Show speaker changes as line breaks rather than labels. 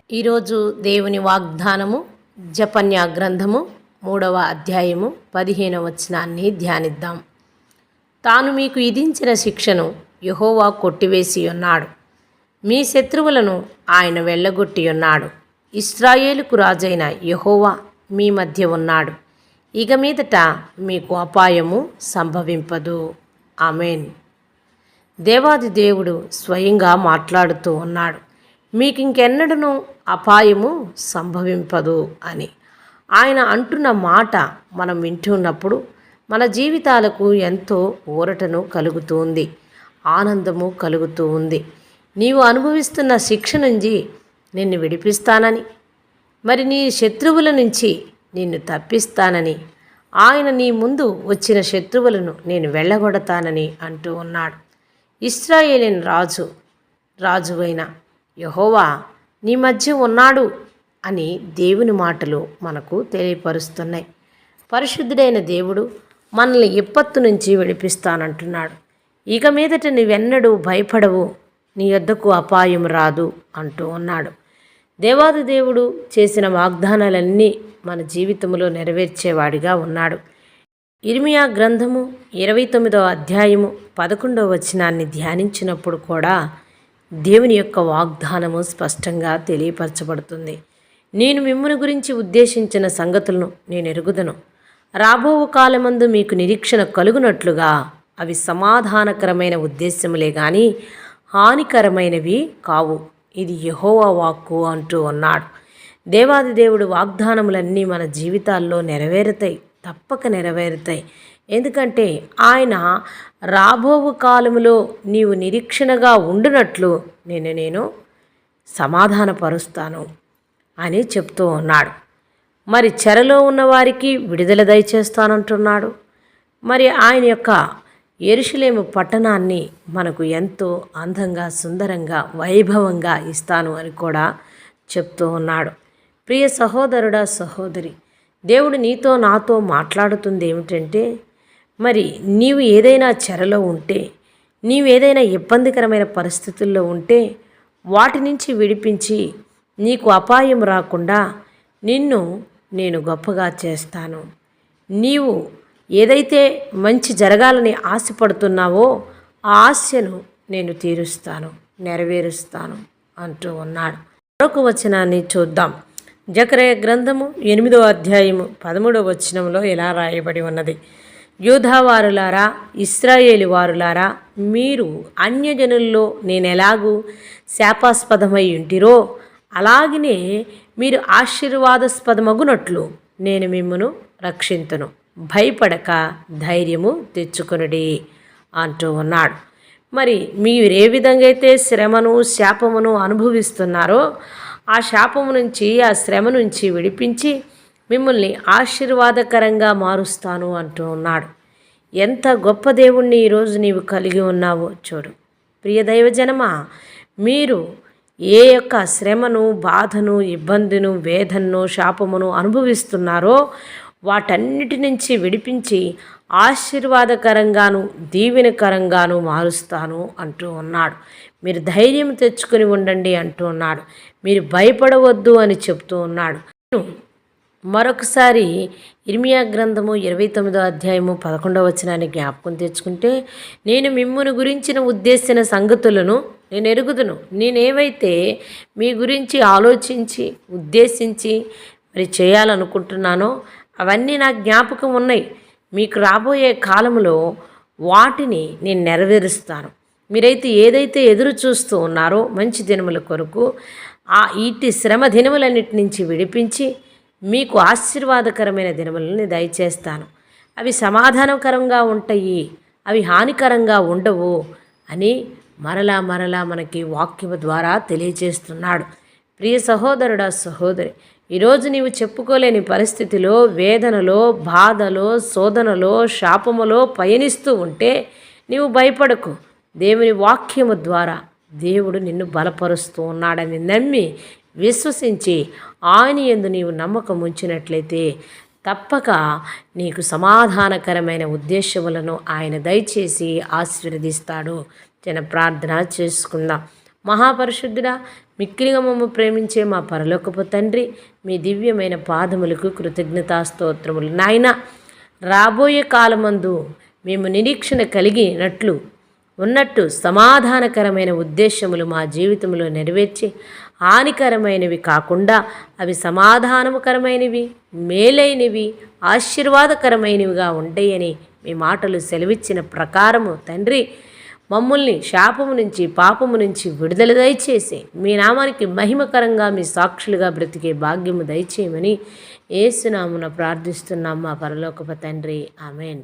ఈరోజు దేవుని వాగ్దానము జపన్యా గ్రంథము 3వ అధ్యాయము 15వ వచనాన్ని ధ్యానిద్దాం. తాను మీకు విధించిన శిక్షను యెహోవా కొట్టివేసి ఉన్నాడు, మీ శత్రువులను ఆయన వెళ్ళగొట్టి ఉన్నాడు. ఇశ్రాయేలుకు రాజైన యెహోవా మీ మధ్య ఉన్నాడు. ఇక మీదట మీకు అపాయము సంభవింపదు. ఆమేన్. దేవాది దేవుడు స్వయంగా మాట్లాడుతూ ఉన్నాడు, మీకు ఇంకెన్నడూ అపాయము సంభవింపదు అని. ఆయన అంటున్న మాట మనం వింటున్నప్పుడు మన జీవితాలకు ఎంతో ఊరటను కలుగుతుంది, ఆనందము కలుగుతూ ఉంది. నీవు అనుభవిస్తున్న శిక్ష నుంచి నిన్ను విడిపిస్తానని, మరి నీ శత్రువుల నుంచి నిన్ను తప్పిస్తానని, ఆయన నీ ముందు వచ్చిన శత్రువులను నేను వెళ్ళగొడతానని అంటూ ఉన్నాడు. ఇశ్రాయేలీన్ రాజువైన యెహోవా నీ మధ్య ఉన్నాడు అని దేవుని మాటలు మనకు తెలియపరుస్తున్నాయి. పరిశుద్ధుడైన దేవుడు మనల్ని విపత్తు నుంచి విడిపిస్తానంటున్నాడు. ఇక మీదట నీవెన్నడూ భయపడవు, నీ యొద్దకు అపాయం రాదు అంటూ ఉన్నాడు. దేవాది దేవుడు చేసిన వాగ్దానాలన్నీ మన జీవితంలో నెరవేర్చేవాడిగా ఉన్నాడు. ఇర్మియా గ్రంథము 29వ అధ్యాయము 11వ వచనాన్ని ధ్యానించినప్పుడు కూడా దేవుని యొక్క వాగ్దానము స్పష్టంగా తెలియపరచబడుతుంది. నేను మిమ్ముని గురించి ఉద్దేశించిన సంగతులను నేను ఎరుగుదను. రాబో కాలమందు మీకు నిరీక్షణ కలుగునట్లుగా అవి సమాధానకరమైన ఉద్దేశములే గాని హానికరమైనవి కావు. ఇది యెహోవా వాక్కు అంటూ ఉన్నాడు. దేవాది దేవుడు వాగ్దానములన్నీ మన జీవితాల్లో నెరవేరుతాయి, తప్పక నెరవేరుతాయి. ఎందుకంటే ఆయన రాబోవు కాలములో నీవు నిరీక్షణగా ఉండునట్లు నేను సమాధానపరుస్తాను అని చెప్తూ ఉన్నాడు. మరి చెరలో ఉన్నవారికి విడుదల దయచేస్తానంటున్నాడు. మరి ఆయన యొక్క యెరూషలేము పట్టణాన్ని మనకు ఎంతో అందంగా, సుందరంగా, వైభవంగా ఇస్తాను అని కూడా చెప్తూ ఉన్నాడు. ప్రియ సహోదరుడా, సహోదరి, దేవుడు నీతో నాతో మాట్లాడుతుంది ఏమిటంటే, మరి నీవు ఏదైనా చెరలో ఉంటే, నీవేదైనా ఇబ్బందికరమైన పరిస్థితుల్లో ఉంటే వాటి నుంచి విడిపించి నీకు అపాయం రాకుండా నిన్ను నేను గొప్పగా చేస్తాను. నీవు ఏదైతే మంచి జరగాలని ఆశపడుతున్నావో ఆ ఆశను నేను తీరుస్తాను, నెరవేరుస్తాను అంటూ ఉన్నాడు. మరొక వచనాన్ని చూద్దాం. జకర్యా గ్రంథము 8వ అధ్యాయము 13వ వచనంలో ఇలా రాయబడి ఉన్నది, యూదావారులారా, ఇశ్రాయేలు వారులారా, మీరు అన్యజనుల్లో నేనెలాగూ శాపాస్పదమై ఉంటిరో అలాగనే మీరు ఆశీర్వాదాస్పదమగునట్లు నేను మిమ్మును రక్షింతును. భయపడక ధైర్యము తెచ్చుకొనుడి అంటూ ఉన్నాడు. మరి మీరు ఏ విధంగా అయితే శ్రమను, శాపమును అనుభవిస్తున్నారో ఆ శాపము నుంచి, ఆ శ్రమ నుంచి విడిపించి మిమ్మల్ని ఆశీర్వాదకరంగా మారుస్తాను అంటూ ఉన్నాడు. ఎంత గొప్ప దేవుణ్ణి ఈరోజు నీవు కలిగి ఉన్నావో చూడు. ప్రియ దైవజనమా, మీరు ఏ యొక్క శ్రమను, బాధను, ఇబ్బందిను, వేదనను, శాపమును అనుభవిస్తున్నారో వాటన్నిటి నుంచి విడిపించి ఆశీర్వాదకరంగాను, దీవెనకరంగాను మారుస్తాను అంటూ ఉన్నాడు. మీరు ధైర్యం తెచ్చుకొని ఉండండి అంటూ ఉన్నాడు. మీరు భయపడవద్దు అని చెప్తూ ఉన్నాడు. మరొకసారి ఇర్మియా గ్రంథము 29వ అధ్యాయము 11వ వచనాన్ని జ్ఞాపకం తెచ్చుకుంటే, నేను మిమ్మును గురించిన ఉద్దేశించిన సంగతులను నేను ఎరుగుదును. నేనేవైతే మీ గురించి ఆలోచించి ఉద్దేశించి మరి చేయాలనుకుంటున్నానో అవన్నీ నా జ్ఞాపకం ఉన్నాయి. మీకు రాబోయే కాలంలో వాటిని నేను నెరవేరుస్తాను. మీరైతే ఏదైతే ఎదురు చూస్తూ ఉన్నారో మంచి దినముల కొరకు ఇటు శ్రమ దినములన్నిటి నుంచి విడిపించి మీకు ఆశీర్వాదకరమైన దినములను దయచేస్తాను. అవి సమాధానకరంగా ఉంటాయి, అవి హానికరంగా ఉండవు అని మరలా మనకి వాక్యము ద్వారా తెలియజేస్తున్నాడు. ప్రియ సహోదరుడా, సహోదరి, ఈరోజు నీవు చెప్పుకోలేని పరిస్థితిలో, వేదనలో, బాధలో, శోధనలో, శాపములో పయనిస్తూ ఉంటే నీవు భయపడకు. దేవుని వాక్యము ద్వారా దేవుడు నిన్ను బలపరుస్తూ ఉన్నాడని నమ్మి విశ్వసించి ఆయన యందు నీవు నమ్మకం ఉంచినట్లయితే తప్పక నీకు సమాధానకరమైన ఉద్దేశములను ఆయన దయచేసి ఆశీర్వదిస్తాడు. జన ప్రార్థన చేసుకుందాం. మహాపరిశుద్ధుడా, మిక్కిలిగా మమ్ము ప్రేమించే మా పరలోకపు తండ్రి, మీ దివ్యమైన పాదములకు కృతజ్ఞతాస్తోత్రములు. నాయన, రాబోయే కాలమందు మేము నిరీక్షణ కలిగినట్లు ఉన్నట్టు సమాధానకరమైన ఉద్దేశములు మా జీవితంలో నెరవేర్చి హానికరమైనవి కాకుండా అవి సమాధానకరమైనవి, మేలైనవి, ఆశీర్వాదకరమైనవిగా ఉంటాయని మీ మాటలు సెలవిచ్చిన ప్రకారము తండ్రి, మమ్మల్ని శాపము నుంచి పాపము నుంచి విడుదల దయచేసి మీ నామానికి మహిమకరంగా మీ సాక్షులుగా బ్రతికే భాగ్యము దయచేయమని యేసునామమున ప్రార్థిస్తున్నాం మా పరలోకపు తండ్రి. ఆమేన్.